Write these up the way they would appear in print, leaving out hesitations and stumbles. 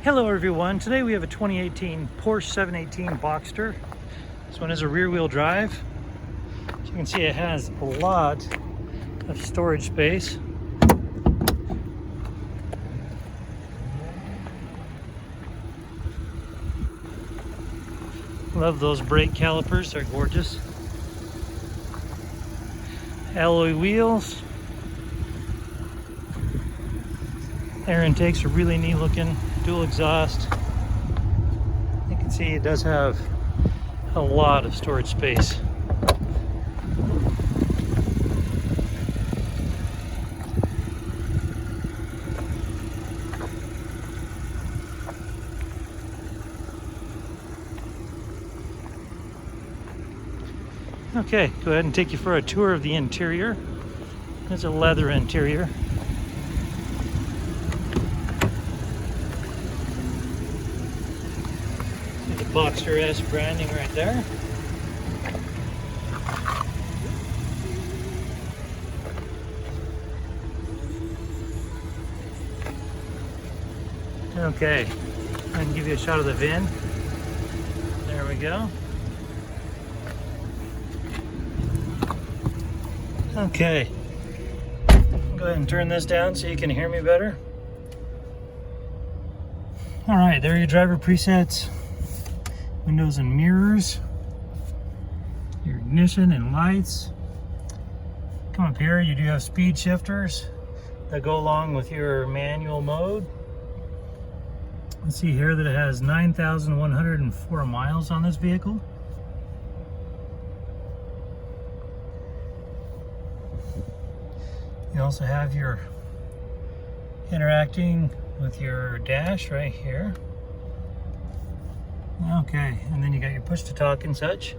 Hello everyone, today we have a 2018 Porsche 718 Boxster. This one is a rear-wheel drive. As you can see, it has a lot of storage space. Love those brake calipers, they're gorgeous. Alloy wheels. Air intakes are really neat looking. Dual exhaust. You can see it does have a lot of storage space. Okay, go ahead and take you for a tour of the interior. It's a leather interior. Boxter S branding right there. Okay, I can give you a shot of the VIN. There we go. Okay, go ahead and turn this down so you can hear me better. All right, there are your driver presets. Windows and mirrors, your ignition and lights. Come up here, you do have speed shifters that go along with your manual mode. Let's see here that it has 9,104 miles on this vehicle. You also have your interacting with your dash right here. Okay, and then you got your push to talk and such.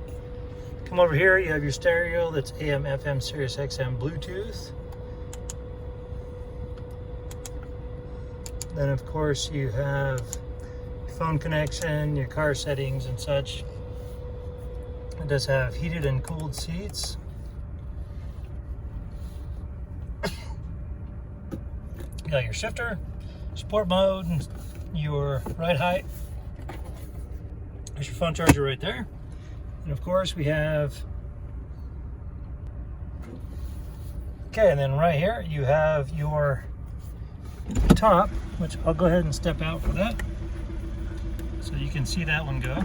Come over here, you have your stereo that's AM, FM, Sirius XM, Bluetooth. Then of course you have your phone connection, your car settings and such. It does have heated and cooled seats. You got your shifter, sport mode, and your ride height. There's your phone charger right there. And of course we have, okay, and then right here you have your top, which I'll go ahead and step out for that so you can see that one go.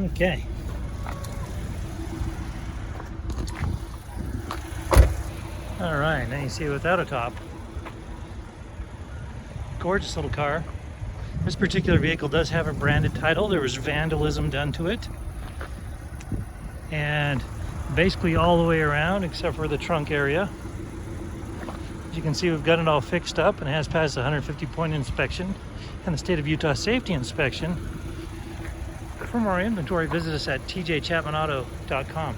Okay. All right, now you see it without a top. Gorgeous little car. This particular vehicle does have a branded title. There was vandalism done to it. And basically all the way around except for the trunk area. As you can see, we've got it all fixed up and it has passed the 150-point inspection and the state of Utah safety inspection. For more inventory, visit us at tjchapmanauto.com.